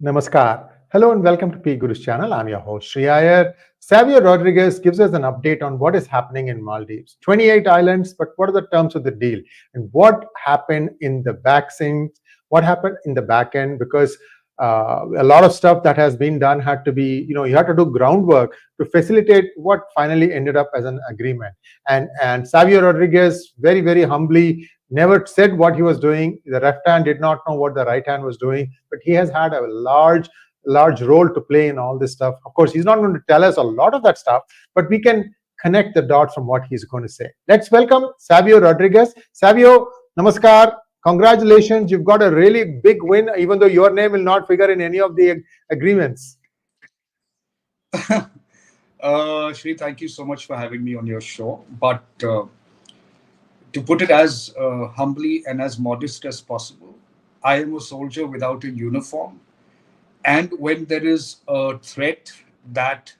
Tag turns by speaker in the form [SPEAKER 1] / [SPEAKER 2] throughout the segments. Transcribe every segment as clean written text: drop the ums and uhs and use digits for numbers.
[SPEAKER 1] Namaskar. Hello and welcome to P Guru's channel. I'm your host Sri Iyer. Savio Rodrigues gives us an update on what is happening in Maldives. 28 islands, but what are the terms of the deal? And what happened in the vaccines? What happened in the back end? Because a lot of stuff that has been done had to be, you had to do groundwork to facilitate what finally ended up as an agreement. And Savio Rodrigues very humbly never said what he was doing. The left hand did not know what the right hand was doing, but he has had a large role to play in all this stuff. Of course, he's not going to tell us a lot of that stuff, but we can connect the dots from what he's going to say. Let's welcome Savio Rodrigues. Savio, namaskar. Congratulations, you've got a really big win, even though your name will not figure in any of the agreements.
[SPEAKER 2] Shri, thank you so much for having me on your show. But to put it as humbly and as modest as possible, I am a soldier without a uniform. And when there is a threat that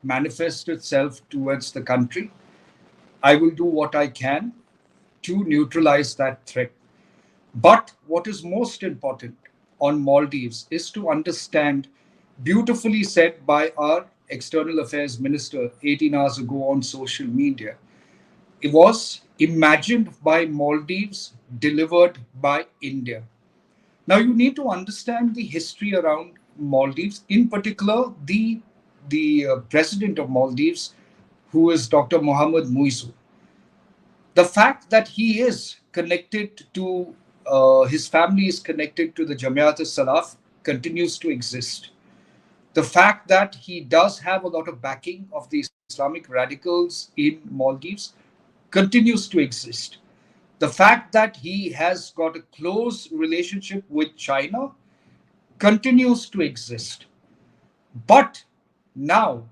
[SPEAKER 2] manifests itself towards the country, I will do what I can to neutralize that threat. But what is most important on Maldives is to understand, beautifully said by our External Affairs Minister 18 hours ago on social media, it was imagined by Maldives, delivered by India. Now you need to understand the history around Maldives, in particular the president of Maldives, who is Dr. Mohammed Muizzu. The fact that he is connected to his family is connected to the Jamiat al-Salaf continues to exist. The fact that he does have a lot of backing of the Islamic radicals in Maldives continues to exist. The fact that he has got a close relationship with China continues to exist. But now,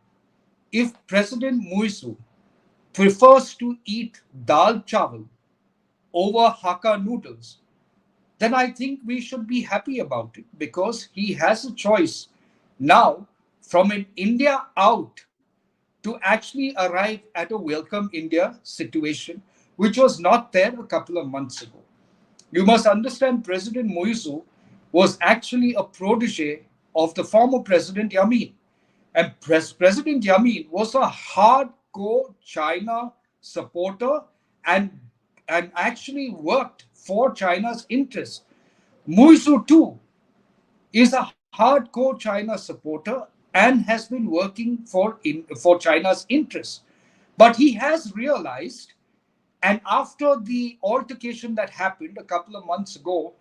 [SPEAKER 2] if President Muizzu prefers to eat dal chawal over Hakka noodles, then I think we should be happy about it, because he has a choice now from an India out to actually arrive at a welcome India situation, which was not there a couple of months ago. You must understand, President Muizzu was actually a protege of the former President Yamin. And President Yamin was a hardcore China supporter and actually worked for China's interests. Muizzu too is a hardcore China supporter and has been working for China's interests. But he has realized, and after the altercation that happened a couple of months ago,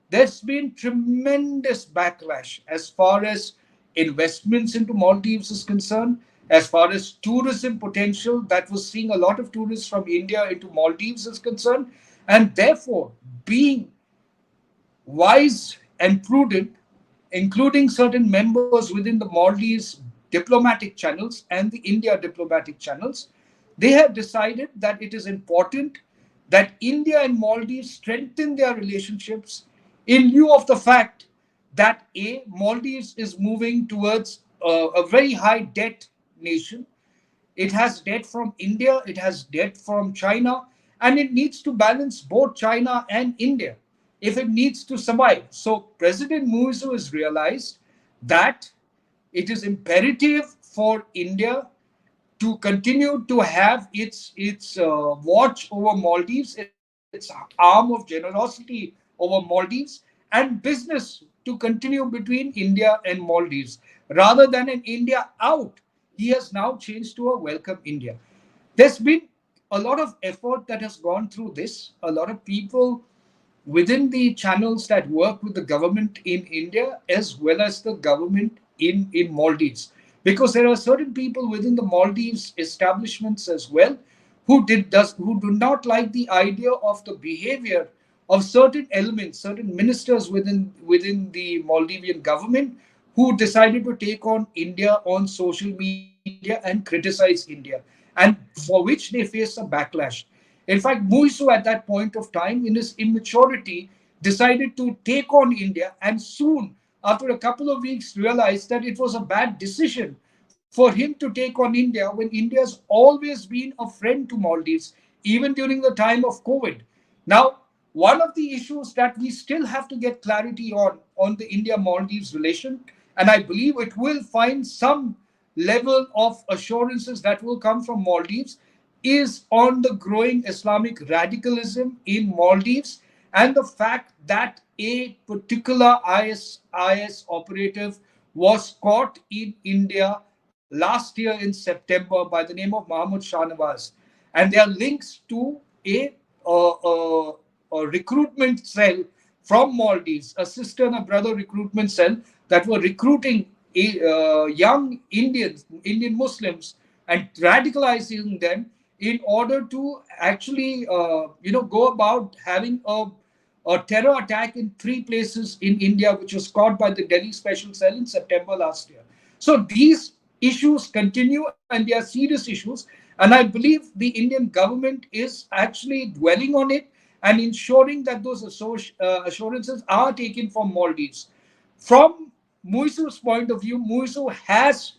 [SPEAKER 2] there's been tremendous backlash as far as investments into Maldives is concerned, as far as tourism potential that was seeing a lot of tourists from India into Maldives is concerned. And therefore, being wise and prudent, including certain members within the Maldives diplomatic channels and the India diplomatic channels, they have decided that it is important that India and Maldives strengthen their relationships in lieu of the fact that Maldives is moving towards a very high debt nation. It has debt from India, it has debt from China, and it needs to balance both China and India if it needs to survive. So President Muizzu has realized that it is imperative for India to continue to have its watch over Maldives, its arm of generosity over Maldives, and business to continue between India and Maldives. Rather than an India out, he has now changed to a welcome India. There's been a lot of effort that has gone through this. A lot of people within the channels that work with the government in India as well as the government in Maldives. Because there are certain people within the Maldives establishments as well who do not like the idea of the behavior of certain elements, certain ministers within the Maldivian government, who decided to take on India on social media and criticize India, and for which they face a backlash. In fact, Muizzu at that point of time, in his immaturity, decided to take on India, and soon, after a couple of weeks, realized that it was a bad decision for him to take on India when India has always been a friend to Maldives, even during the time of COVID. Now, one of the issues that we still have to get clarity on the India Maldives relation, and I believe it will find some level of assurances that will come from Maldives, is on the growing Islamic radicalism in Maldives and the fact that a particular IS operative was caught in India last year in September by the name of Mahmoud Shahnawaz. And there are links to uh, uh, a recruitment cell from Maldives, a sister and a brother recruitment cell that were recruiting young Indian Muslims, and radicalizing them in order to actually, go about having a terror attack in three places in India, which was caught by the Delhi Special Cell in September last year. So these issues continue and they are serious issues. And I believe the Indian government is actually dwelling on it and ensuring that those assurances are taken from Maldives. From Muizzu's point of view, Muizzu has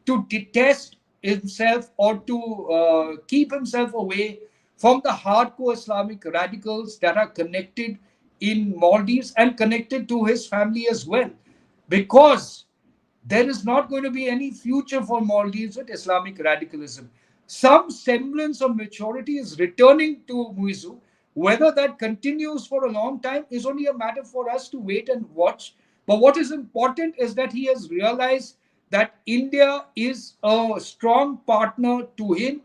[SPEAKER 2] to detest himself or to keep himself away from the hardcore Islamic radicals that are connected in Maldives and connected to his family as well. Because there is not going to be any future for Maldives with Islamic radicalism. Some semblance of maturity is returning to Muizzu. Whether that continues for a long time is only a matter for us to wait and watch. But what is important is that he has realized that India is a strong partner to him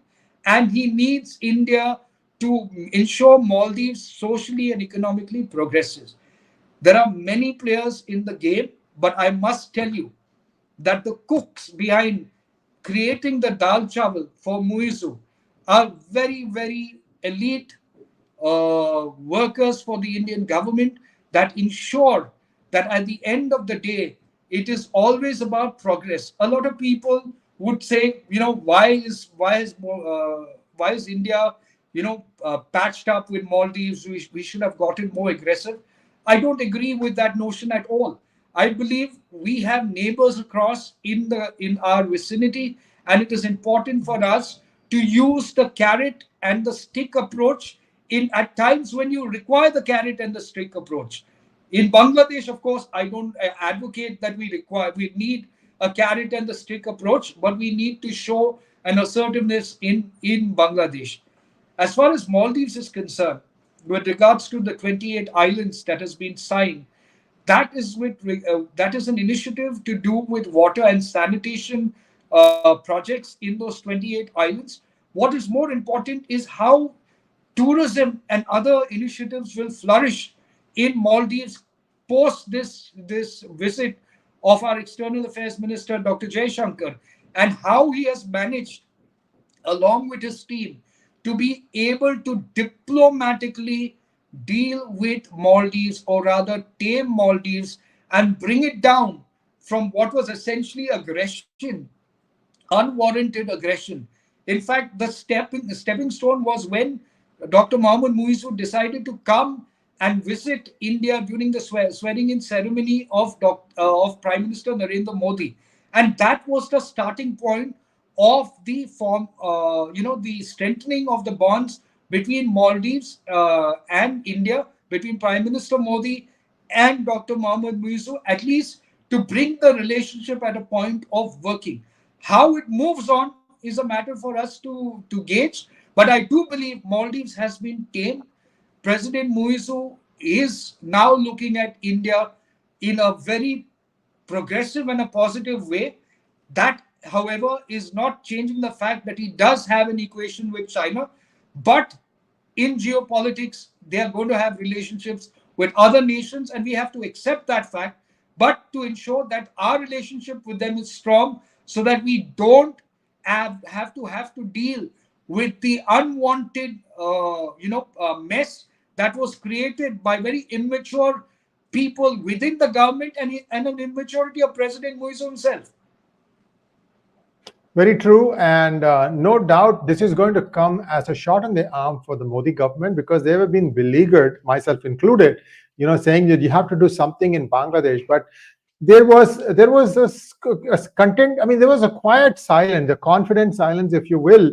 [SPEAKER 2] and he needs India to ensure Maldives socially and economically progresses. There are many players in the game, but I must tell you that the cooks behind creating the dal chawal for Muizzu are very, very elite workers for the Indian government that ensure that at the end of the day, it is always about progress. A lot of people would say, why is India, patched up with Maldives? We should have gotten more aggressive. I don't agree with that notion at all. I believe we have neighbors across in our vicinity, and it is important for us to use the carrot and the stick approach in at times when you require the carrot and the stick approach. In Bangladesh, of course, I don't advocate that we need a carrot and the stick approach, but we need to show an assertiveness in Bangladesh. As far as Maldives is concerned, with regards to the 28 islands that has been signed, that is an initiative to do with water and sanitation projects in those 28 islands. What is more important is how tourism and other initiatives will flourish in Maldives post this visit of our External Affairs Minister Dr. Jaishankar, and how he has managed, along with his team, to be able to diplomatically deal with Maldives, or rather tame Maldives, and bring it down from what was essentially aggression, unwarranted aggression. In fact, the stepping stone was when Dr. Mohammed Muizzu decided to come and visit India during the swearing in ceremony of Prime Minister Narendra Modi, and that was the starting point of the strengthening of the bonds between Maldives and India, between Prime Minister Modi and Dr. Mohammed Muizzu, at least to bring the relationship at a point of working. How it moves on is a matter for us to gauge, but I do believe Maldives has been tamed. President Muizzu is now looking at India in a very progressive and a positive way. That, however, is not changing the fact that he does have an equation with China. But in geopolitics, they are going to have relationships with other nations, and we have to accept that fact. But to ensure that our relationship with them is strong, so that we don't have to deal with the unwanted mess that was created by very immature people within the government, and an immaturity of President Muizzu himself.
[SPEAKER 1] Very true. And no doubt this is going to come as a shot in the arm for the Modi government, because they have been beleaguered, myself included, saying that you have to do something in Bangladesh. But there was a content. I mean, there was a quiet silence, a confident silence, if you will,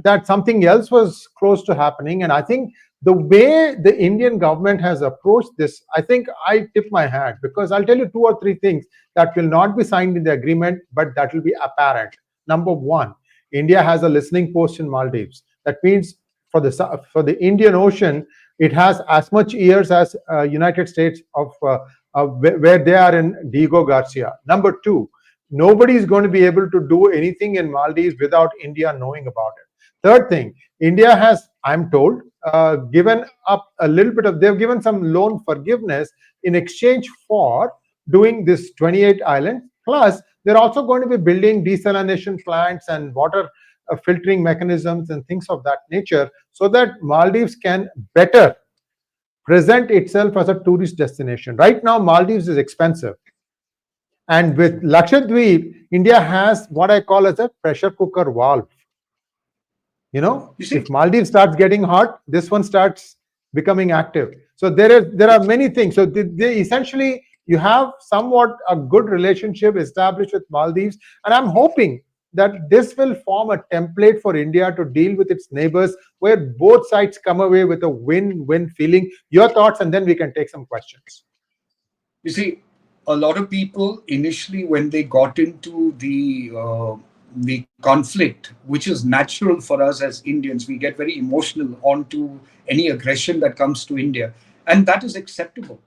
[SPEAKER 1] that something else was close to happening. And I think The way the Indian government has approached this, I think I tip my hat, because I'll tell you two or three things that will not be signed in the agreement, but that will be apparent. Number one, India has a listening post in Maldives. That means for the Indian Ocean, it has as much ears as United States where they are in Diego Garcia. Number two, nobody is going to be able to do anything in Maldives without India knowing about it. Third thing, India has, I'm told, given up a little bit of, they've given some loan forgiveness in exchange for doing this 28 islands. Plus, they're also going to be building desalination plants and water filtering mechanisms and things of that nature, so that Maldives can better present itself as a tourist destination. Right now, Maldives is expensive. And with Lakshadweep, India has what I call as a pressure cooker valve.
[SPEAKER 2] You see,
[SPEAKER 1] If Maldives starts getting hot, this one starts becoming active. So there are many things. So they essentially, you have somewhat a good relationship established with Maldives, and I'm hoping that this will form a template for India to deal with its neighbors, where both sides come away with a win-win feeling. Your thoughts, and then we can take some questions.
[SPEAKER 2] you see, a lot of people initially, when they got into the conflict, which is natural for us as Indians, we get very emotional onto any aggression that comes to India, and that is acceptable.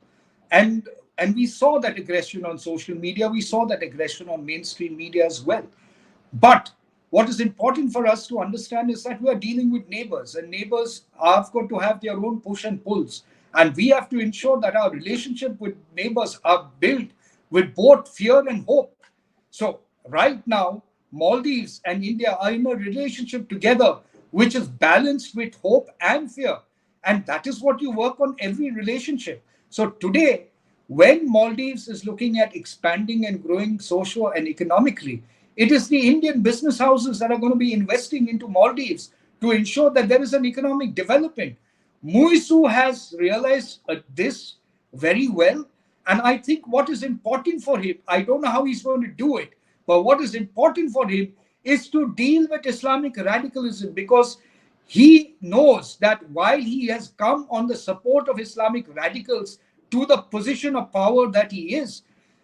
[SPEAKER 2] And we saw that aggression on social media. We saw that aggression on mainstream media as well. But what is important for us to understand is that we are dealing with neighbors, and neighbors have got to have their own push and pulls. And we have to ensure that our relationship with neighbors are built with both fear and hope. So, right now, Maldives and India are in a relationship together, which is balanced with hope and fear. And that is what you work on every relationship. So, today, when Maldives is looking at expanding and growing socio and economically, it is the Indian business houses that are going to be investing into Maldives to ensure that there is an economic development. Muizzu has realized this very well. And I think what is important for him, I don't know how he's going to do it, but what is important for him is to deal with Islamic radicalism, because he knows that while he has come on the support of Islamic radicals to the position of power that he is,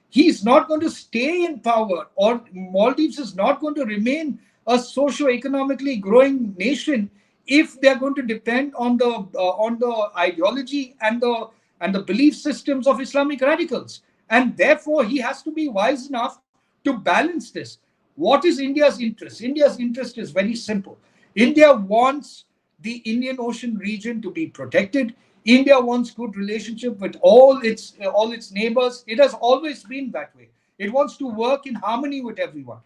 [SPEAKER 2] he's not going to stay in power, or Maldives is not going to remain a socio-economically growing nation if they're going to depend on the ideology and the belief systems of Islamic radicals. And therefore, he has to be wise enough to balance this. What is India's interest? India's interest is very simple. India wants the Indian Ocean region to be protected. India wants good relationship with all its neighbors. It has always been that way. It wants to work in harmony with everyone.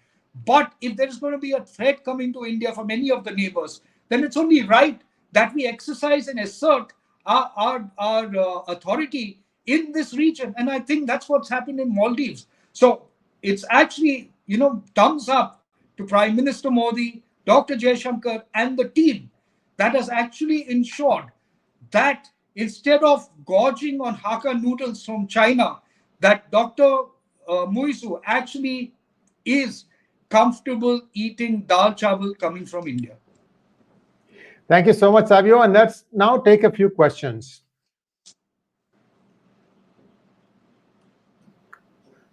[SPEAKER 2] But if there is going to be a threat coming to India from any of the neighbors, then it's only right that we exercise and assert our authority in this region. And I think that's what's happened in Maldives. So it's actually, thumbs up to Prime Minister Modi, Dr. Jaishankar, and the team that has actually ensured that instead of gorging on Hakka noodles from China, that Dr. Muizzu actually is comfortable eating dal chawal coming from India.
[SPEAKER 1] Thank you so much, Savio. And let's now take a few questions.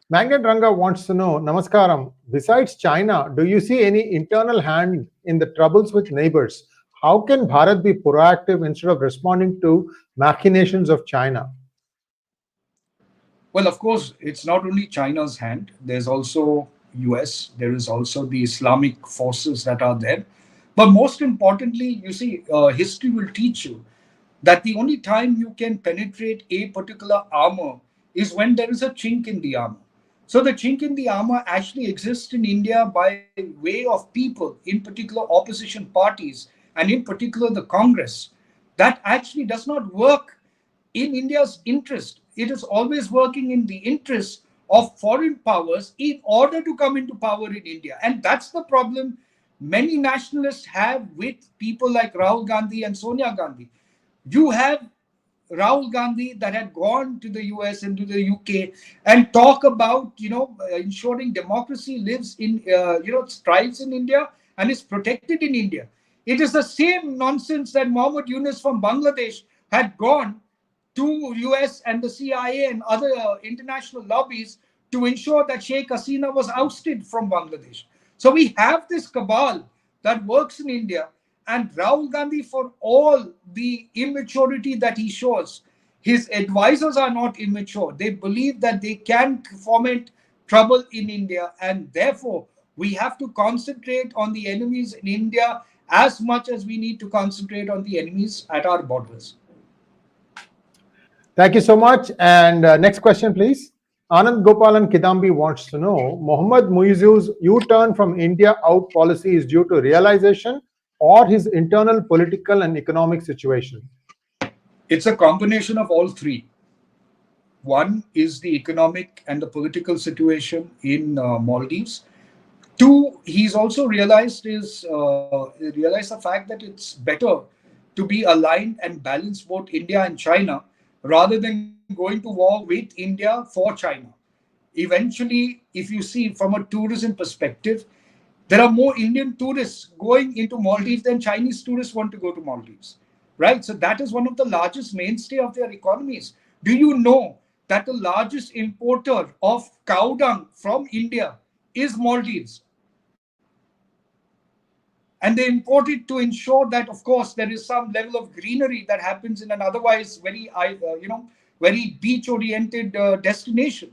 [SPEAKER 1] Mangan Ranga wants to know, Namaskaram, besides China, do you see any internal hand in the troubles with neighbors? How can Bharat be proactive instead of responding to machinations of China?
[SPEAKER 2] Well, of course, it's not only China's hand. There's also US. There is also the Islamic forces that are there. But most importantly, you see, history will teach you that the only time you can penetrate a particular armor is when there is a chink in the armor. So the chink in the armor actually exists in India by way of people, in particular opposition parties, and in particular the Congress, that actually does not work in India's interest. It is always working in the interest of foreign powers in order to come into power in India. And that's the problem many nationalists have with people like Rahul Gandhi and Sonia Gandhi. You have Rahul Gandhi that had gone to the US and to the UK and talk about, ensuring democracy lives in, thrives in India and is protected in India. It is the same nonsense that Mohammed Yunus from Bangladesh had gone to US and the CIA and other international lobbies to ensure that Sheikh Hasina was ousted from Bangladesh. So we have this cabal that works in India, and Rahul Gandhi, for all the immaturity that he shows, his advisors are not immature. They believe that they can foment trouble in India, and therefore we have to concentrate on the enemies in India as much as we need to concentrate on the enemies at our borders.
[SPEAKER 1] Thank you so much. And next question, please. Anand Gopalan Kidambi wants to know, Mohammad Muizzu's U-turn from India out policy is due to realization or his internal political and economic situation?
[SPEAKER 2] It's a combination of all three. One is the economic and the political situation in Maldives. Two, he's also realized the fact that it's better to be aligned and balance both India and China rather than going to war with India for China. Eventually, if you see from a tourism perspective, there are more Indian tourists going into Maldives than Chinese tourists want to go to Maldives, right? So that is one of the largest mainstay of their economies. Do you know that the largest importer of cow dung from India is Maldives? And they import it to ensure that, of course, there is some level of greenery that happens in an otherwise very beach-oriented destination.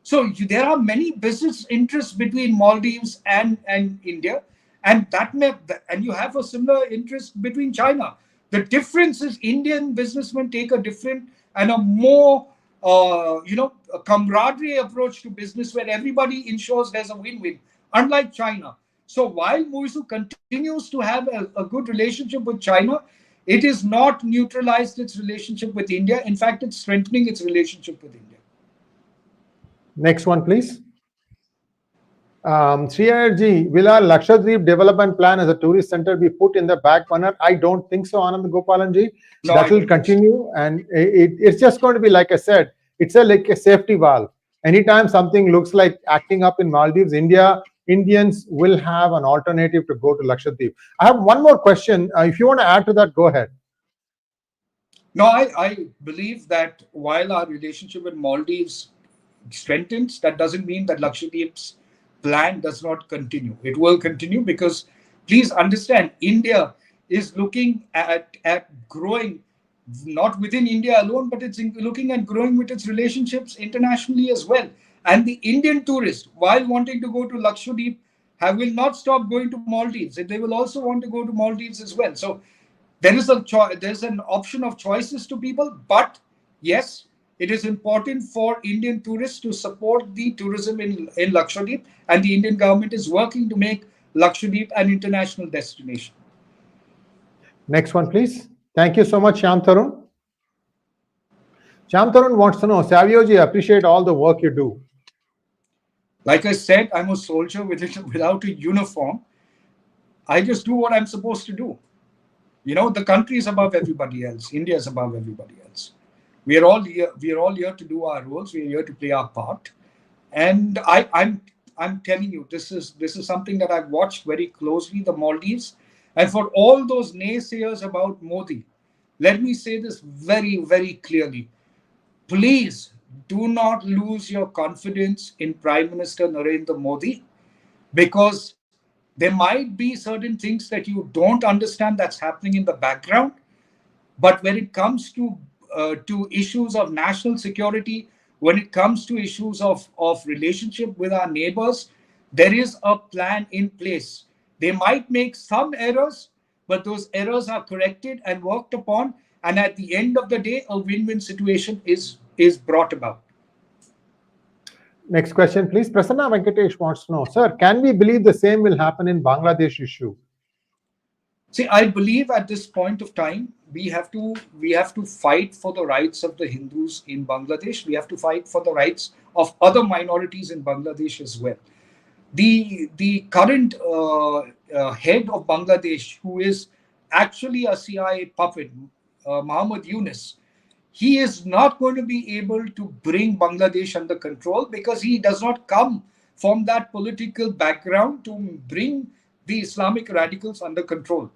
[SPEAKER 2] So there are many business interests between Maldives and India, and and you have a similar interest between China. The difference is Indian businessmen take a different and a more a camaraderie approach to business where everybody ensures there's a win-win, unlike China. So while Muizzu continues to have a good relationship with China, it is not neutralized its relationship with India. In fact, it's strengthening its relationship with India.
[SPEAKER 1] Next one, please. Shriyarji, will our Lakshadweep development plan as a tourist center be put in the back burner? I don't think so, Anand Gopalanji.
[SPEAKER 2] No,
[SPEAKER 1] that will continue, and it's just going to be, like I said, it's like a safety valve. Anytime something looks like acting up in Maldives, Indians will have an alternative to go to Lakshadweep. I have one more question. If you want to add to that, go ahead.
[SPEAKER 2] No, I believe that while our relationship with Maldives strengthens, that doesn't mean that Lakshadweep's plan does not continue. It will continue because, please understand, India is looking at growing, not within India alone, but it's looking at growing with its relationships internationally as well. And the Indian tourist, while wanting to go to Lakshadweep, will not stop going to Maldives. They will also want to go to Maldives as well. So there's an option of choices to people, but yes, it is important for Indian tourists to support the tourism in Lakshadweep, and the Indian government is working to make Lakshadweep an international destination.
[SPEAKER 1] Next one, please. Thank you so much, Shyam Tarun. Shyam Tarun wants to know, Savio ji, appreciate all the work you do.
[SPEAKER 2] Like I said, I'm a soldier without a uniform. I just do what I'm supposed to do. The country is above everybody else. India is above everybody else. We are all here. We are all here to do our roles. We are here to play our part. And I'm telling you, this is something that I've watched very closely, the Maldives. And for all those naysayers about Modi, let me say this very, very clearly. Please do not lose your confidence in Prime Minister Narendra Modi, because there might be certain things that you don't understand that's happening in the background. But when it comes to issues of national security, when it comes to issues of relationship with our neighbors, there is a plan in place. They might make some errors, but those errors are corrected and worked upon. And at the end of the day, a win-win situation is brought about.
[SPEAKER 1] Next question, please. Prasanna Venkatesh wants to know, sir, can we believe the same will happen in Bangladesh issue?
[SPEAKER 2] See, I believe at this point of time, we have to fight for the rights of the Hindus in Bangladesh. We have to fight for the rights of other minorities in Bangladesh as well. The current head of Bangladesh, who is actually a CIA puppet, Muhammad Yunus, he is not going to be able to bring Bangladesh under control because he does not come from that political background to bring the Islamic radicals under control.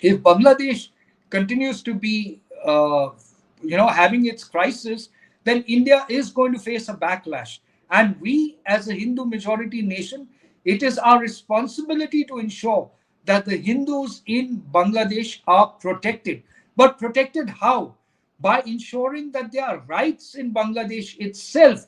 [SPEAKER 2] If Bangladesh continues to be, having its crisis, then India is going to face a backlash. And we, as a Hindu majority nation, it is our responsibility to ensure that the Hindus in Bangladesh are protected. But protected how? By ensuring that their rights in Bangladesh itself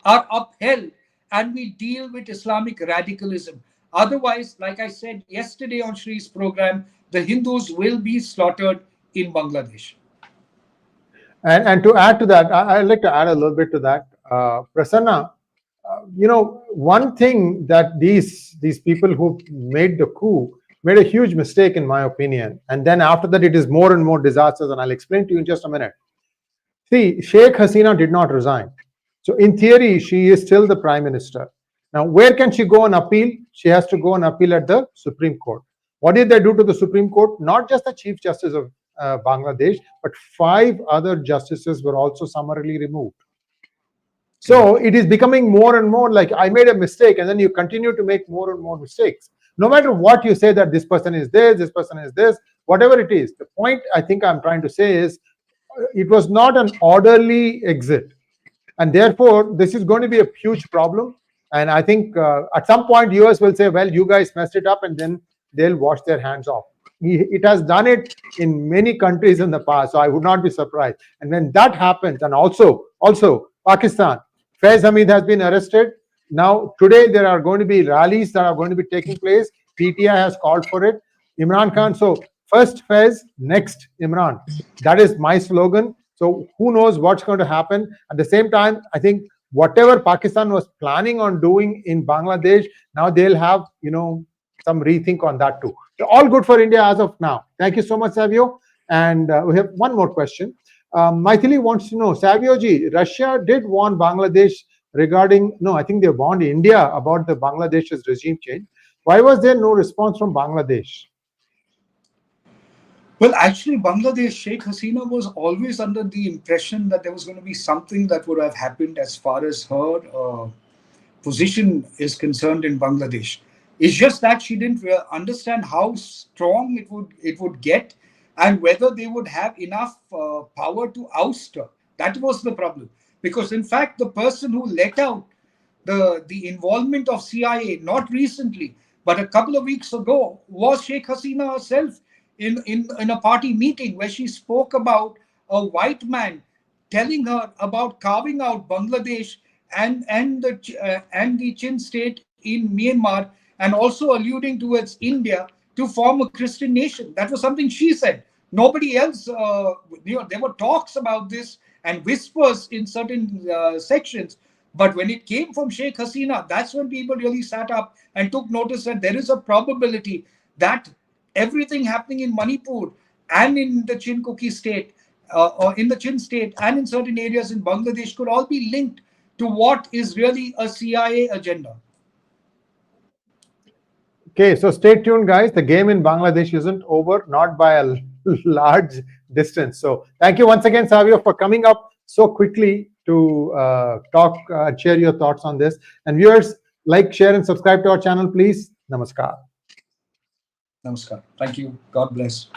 [SPEAKER 2] are upheld and we deal with Islamic radicalism. Otherwise, like I said yesterday on Shri's program, the Hindus will be slaughtered in Bangladesh.
[SPEAKER 1] And to add to that, I'd like to add a little bit to that. Prasanna, one thing that these people who made the coup made a huge mistake, in my opinion. And then after that, it is more and more disasters. And I'll explain to you in just a minute. See, Sheikh Hasina did not resign. So in theory, she is still the prime minister. Now, where can she go and appeal? She has to go and appeal at the Supreme Court. What did they do to the Supreme Court? Not just the Chief Justice of Bangladesh, but 5 other justices were also summarily removed. So it is becoming more and more like I made a mistake, and then you continue to make more and more mistakes. No matter what you say that this person is this person is this, whatever it is. The point I think I'm trying to say is it was not an orderly exit. And therefore, this is going to be a huge problem. And I think at some point, US will say, well, you guys messed it up, and then they'll wash their hands off. It has done it in many countries in the past, so I would not be surprised. And when that happens, and also Pakistan, Faiz Hamid has been arrested. Now, today, there are going to be rallies that are going to be taking place. PTI has called for it. Imran Khan, so first Faiz, next Imran. That is my slogan. So who knows what's going to happen? At the same time, I think whatever Pakistan was planning on doing in Bangladesh, now they'll have, some rethink on that too. So all good for India as of now. Thank you so much, Savio. And we have one more question. Maithili wants to know, Savio ji, Russia did warn Bangladesh regarding, no, I think they warned India about the Bangladesh's regime change. Why was there no response from Bangladesh?
[SPEAKER 2] Well, actually, Bangladesh, Sheikh Hasina was always under the impression that there was going to be something that would have happened as far as her position is concerned in Bangladesh. It's just that she didn't understand how strong it would get and whether they would have enough power to oust her. That was the problem. Because in fact, the person who let out the involvement of CIA, not recently, but a couple of weeks ago, was Sheikh Hasina herself in a party meeting where she spoke about a white man telling her about carving out Bangladesh and the Chin state in Myanmar, and also alluding towards India to form a Christian nation. That was something she said. Nobody else, there were talks about this and whispers in certain sections. But when it came from Sheikh Hasina, that's when people really sat up and took notice that there is a probability that everything happening in Manipur and in the Chinkuki state, or in the Chin state and in certain areas in Bangladesh could all be linked to what is really a CIA agenda.
[SPEAKER 1] Okay, so stay tuned, guys. The game in Bangladesh isn't over, not by a large distance. So thank you once again, Savio, for coming up so quickly to talk, share your thoughts on this. And viewers, like, share, and subscribe to our channel, please. Namaskar.
[SPEAKER 2] Namaskar. Thank you. God bless.